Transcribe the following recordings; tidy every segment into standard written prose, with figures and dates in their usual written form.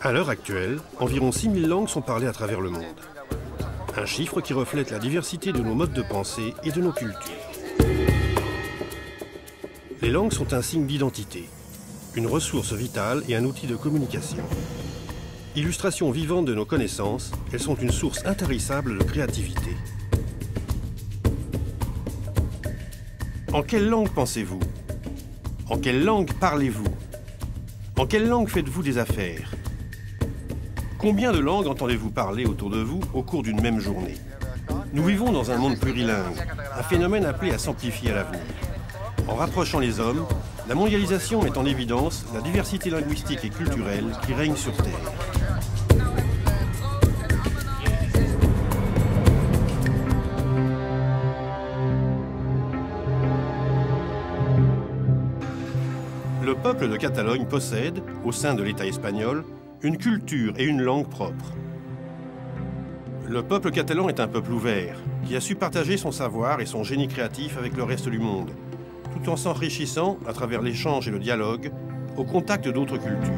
À l'heure actuelle, environ 6000 langues sont parlées à travers le monde. Un chiffre qui reflète la diversité de nos modes de pensée et de nos cultures. Les langues sont un signe d'identité, une ressource vitale et un outil de communication. Illustration vivante de nos connaissances, elles sont une source intarissable de créativité. En quelle langue pensez-vous? En quelle langue parlez-vous? En quelle langue faites-vous des affaires? Combien de langues entendez-vous parler autour de vous au cours d'une même journée? Nous vivons dans un monde plurilingue, un phénomène appelé à s'amplifier à l'avenir. En rapprochant les hommes, la mondialisation met en évidence la diversité linguistique et culturelle qui règne sur Terre. Le peuple de Catalogne possède, au sein de l'État espagnol, une culture et une langue propres. Le peuple catalan est un peuple ouvert, qui a su partager son savoir et son génie créatif avec le reste du monde, tout en s'enrichissant à travers l'échange et le dialogue, au contact d'autres cultures.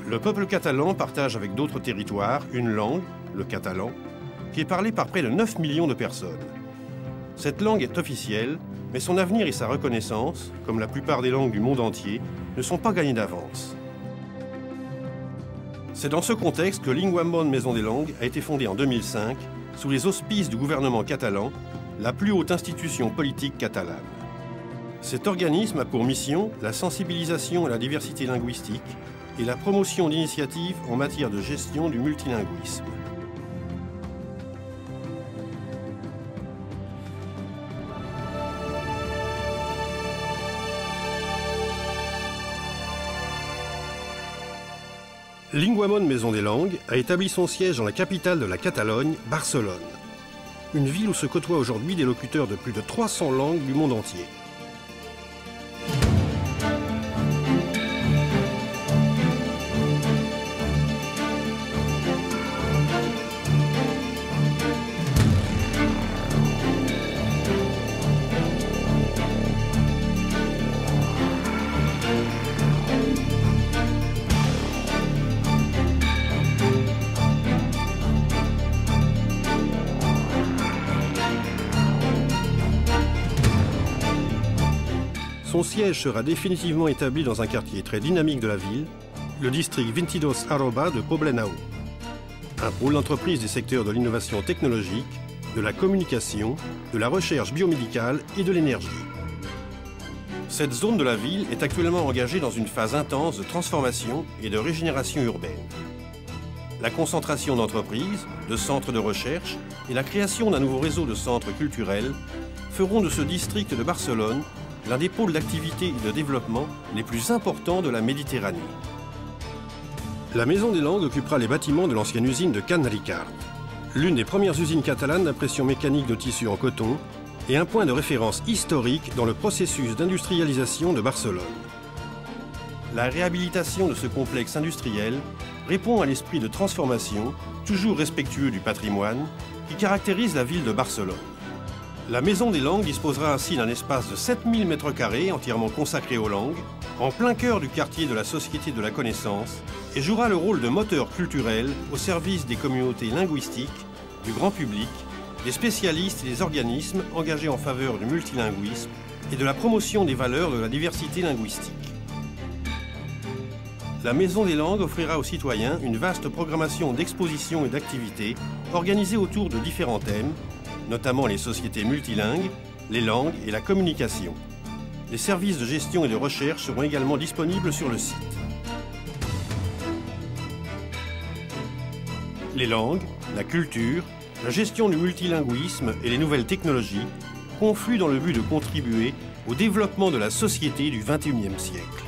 Le peuple catalan partage avec d'autres territoires une langue, le catalan, qui est parlée par près de 9 millions de personnes. Cette langue est officielle, mais son avenir et sa reconnaissance, comme la plupart des langues du monde entier, ne sont pas gagnés d'avance. C'est dans ce contexte que Linguamont Maison des Langues a été fondée en 2005, sous les auspices du gouvernement catalan, la plus haute institution politique catalane. Cet organisme a pour mission la sensibilisation à la diversité linguistique et la promotion d'initiatives en matière de gestion du multilinguisme. Linguamont Maison des Langues a établi son siège dans la capitale de la Catalogne, Barcelone. Une ville où se côtoient aujourd'hui des locuteurs de plus de 300 langues du monde entier. Son siège sera définitivement établi dans un quartier très dynamique de la ville, le district 22 Arroba de Poblenou. Un pôle d'entreprise des secteurs de l'innovation technologique, de la communication, de la recherche biomédicale et de l'énergie. Cette zone de la ville est actuellement engagée dans une phase intense de transformation et de régénération urbaine. La concentration d'entreprises, de centres de recherche et la création d'un nouveau réseau de centres culturels feront de ce district de Barcelone l'un des pôles d'activité et de développement les plus importants de la Méditerranée. La Maison des Langues occupera les bâtiments de l'ancienne usine de Can Ricard, l'une des premières usines catalanes d'impression mécanique de tissus en coton et un point de référence historique dans le processus d'industrialisation de Barcelone. La réhabilitation de ce complexe industriel répond à l'esprit de transformation, toujours respectueux du patrimoine, qui caractérise la ville de Barcelone. La Maison des Langues disposera ainsi d'un espace de 7000 m² entièrement consacré aux langues, en plein cœur du quartier de la Société de la Connaissance, et jouera le rôle de moteur culturel au service des communautés linguistiques, du grand public, des spécialistes et des organismes engagés en faveur du multilinguisme et de la promotion des valeurs de la diversité linguistique. La Maison des Langues offrira aux citoyens une vaste programmation d'expositions et d'activités organisées autour de différents thèmes, notamment les sociétés multilingues, les langues et la communication. Les services de gestion et de recherche seront également disponibles sur le site. Les langues, la culture, la gestion du multilinguisme et les nouvelles technologies confluent dans le but de contribuer au développement de la société du XXIe siècle.